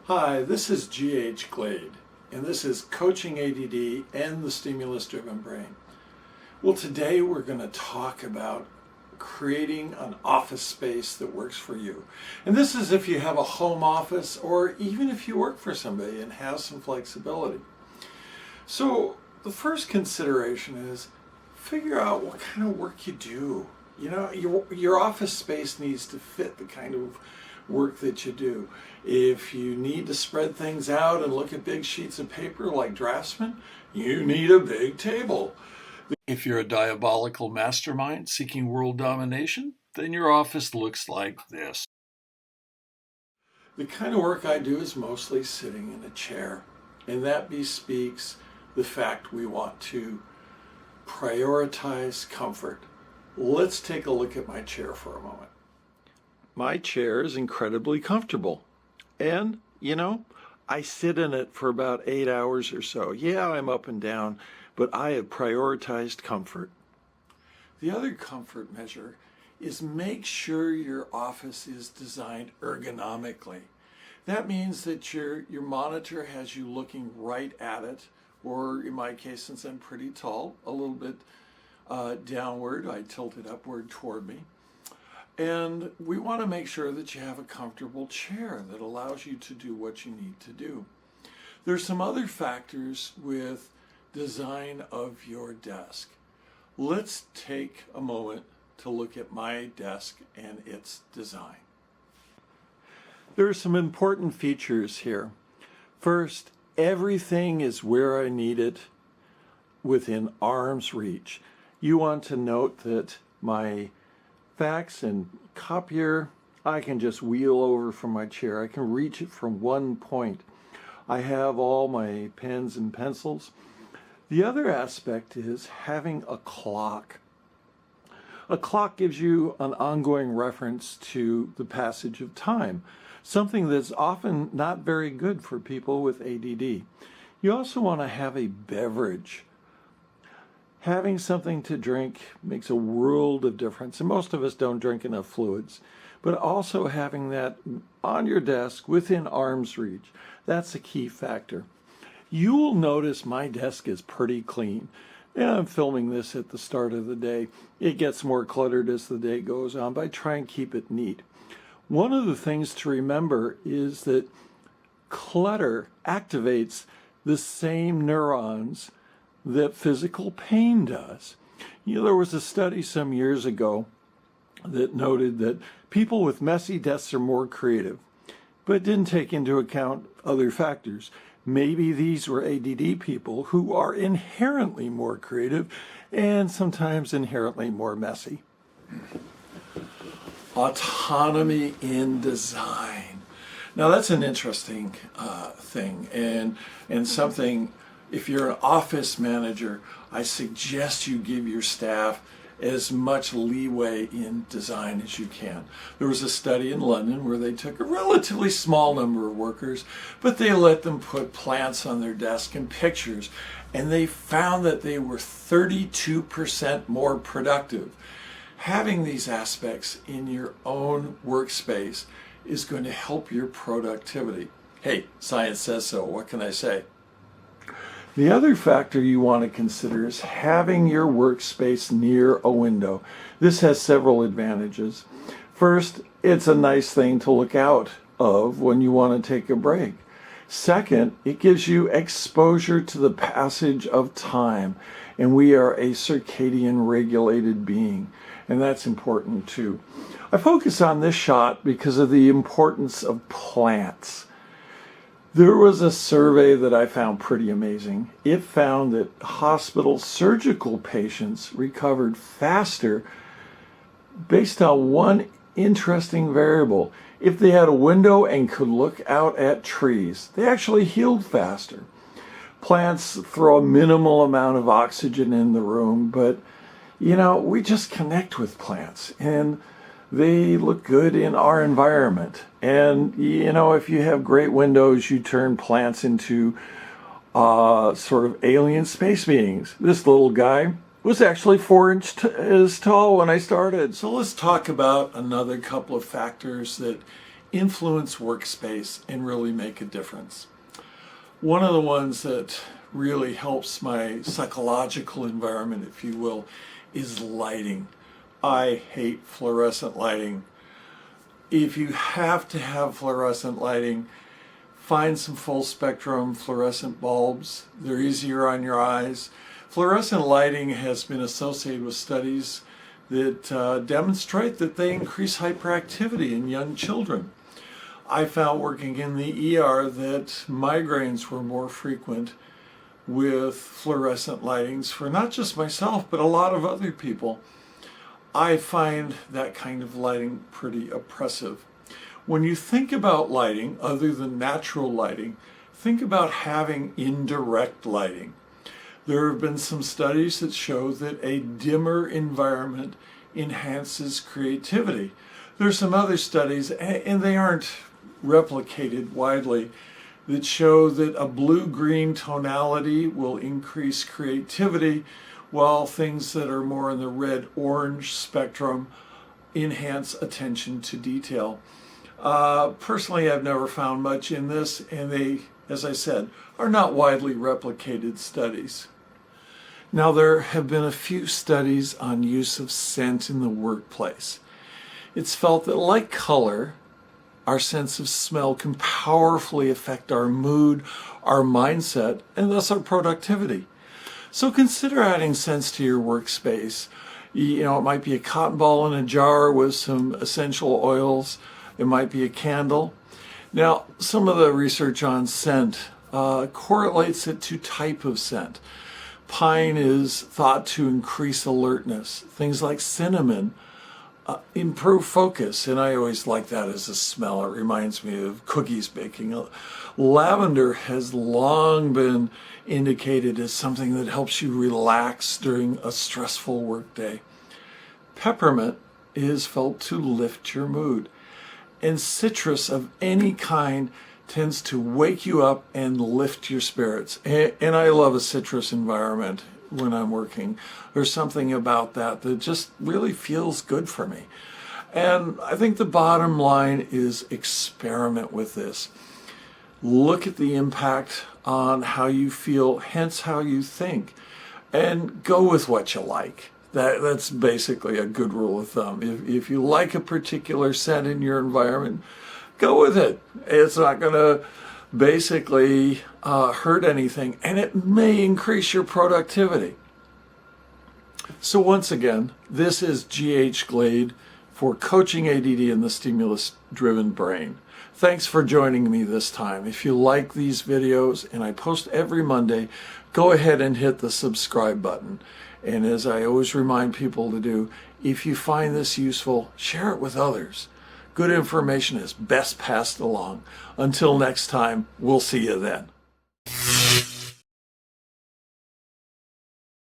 Hi, this is G.H. Glade, and this is Coaching ADD and the Stimulus-Driven Brain. Well, today we're going to talk about creating an office space that works for you. And this is if you have a home office or even if you work for somebody and have some flexibility. So the first consideration is figure out what kind of work you do. You know, your office space needs to fit the kind of work that you do. If you need to spread things out and look at big sheets of paper like draftsmen, you need a big table. If you're a diabolical mastermind seeking world domination, then your office looks like this. The kind of work I do is mostly sitting in a chair, and that bespeaks the fact we want to prioritize comfort. Let's take a look at my chair for a moment. My chair is incredibly comfortable, and I sit in it for about 8 hours or so. Yeah, I'm up and down, but I have prioritized comfort. The other comfort measure is make sure your office is designed ergonomically. That means that your monitor has you looking right at it, or in my case, since I'm pretty tall, a little bit downward. I tilt it upward toward me. And we want to make sure that you have a comfortable chair that allows you to do what you need to do. There's some other factors with design of your desk. Let's take a moment to look at my desk and its design. There are some important features here. First, everything is where I need it within arm's reach. You want to note that my fax and copier, I can just wheel over from my chair. I can reach it from one point. I have all my pens and pencils. The other aspect is having a clock. A clock gives you an ongoing reference to the passage of time, something that's often not very good for people with ADD. You also want to have a beverage. Having something to drink makes a world of difference, and most of us don't drink enough fluids. But also having that on your desk within arm's reach, that's a key factor. You will notice my desk is pretty clean. And I'm filming this at the start of the day. It gets more cluttered as the day goes on, but I try and keep it neat. One of the things to remember is that clutter activates the same neurons that physical pain does. There was a study some years ago that noted that people with messy desks are more creative, but didn't take into account other factors. Maybe these were ADD people who are inherently more creative and sometimes inherently more messy. Autonomy in design. Now that's an interesting thing and something. If you're an office manager, I suggest you give your staff as much leeway in design as you can. There was a study in London where they took a relatively small number of workers, but they let them put plants on their desk and pictures, and they found that they were 32% more productive. Having these aspects in your own workspace is going to help your productivity. Hey, science says so. What can I say? The other factor you want to consider is having your workspace near a window. This has several advantages. First, it's a nice thing to look out of when you want to take a break. Second, it gives you exposure to the passage of time, and we are a circadian regulated being, and that's important too. I focus on this shot because of the importance of plants. There was a survey that I found pretty amazing. It found that hospital surgical patients recovered faster based on one interesting variable. If they had a window and could look out at trees, they actually healed faster. Plants throw a minimal amount of oxygen in the room, but we just connect with plants and they look good in our environment. And if you have great windows, you turn plants into sort of alien space beings. This little guy was actually 4 inches tall when I started. So let's talk about another couple of factors that influence Workspace and really make a difference. One of the ones that really helps my psychological environment, if you will, is lighting. I hate fluorescent lighting. If you have to have fluorescent lighting, find some full spectrum fluorescent bulbs. They're easier on your eyes. Fluorescent lighting has been associated with studies that demonstrate that they increase hyperactivity in young children. I found working in the ER that migraines were more frequent with fluorescent lightings for not just myself, but a lot of other people. I find that kind of lighting pretty oppressive. When you think about lighting, other than natural lighting, think about having indirect lighting. There have been some studies that show that a dimmer environment enhances creativity. There's some other studies, and they aren't replicated widely, that show that a blue-green tonality will increase creativity, while things that are more in the red-orange spectrum enhance attention to detail. Personally, I've never found much in this, and they, as I said, are not widely replicated studies. Now, there have been a few studies on use of scent in the workplace. It's felt that, like color, our sense of smell can powerfully affect our mood, our mindset, and thus our productivity. So consider adding scents to your workspace. You know, it might be a cotton ball in a jar with some essential oils. It might be a candle. Now, some of the research on scent correlates it to type of scent. Pine is thought to increase alertness. Things like cinnamon improve focus, and I always like that as a smell. It reminds me of cookies baking. Lavender has long been indicated as something that helps you relax during a stressful workday. Peppermint is felt to lift your mood, and citrus of any kind tends to wake you up and lift your spirits. And I love a citrus environment when I'm working. There's something about that that just really feels good for me. And I think the bottom line is experiment with this. Look at the impact on how you feel, hence how you think, and go with what you like. That's basically a good rule of thumb. If you like a particular scent in your environment, go with it. It's not going to basically hurt anything, and it may increase your productivity. So once again, this is G.H. Glade for Coaching ADD and the Stimulus-Driven Brain. Thanks for joining me this time. If you like these videos, and I post every Monday, go ahead and hit the subscribe button. And as I always remind people to do, if you find this useful, share it with others. Good information is best passed along. Until next time, we'll see you then.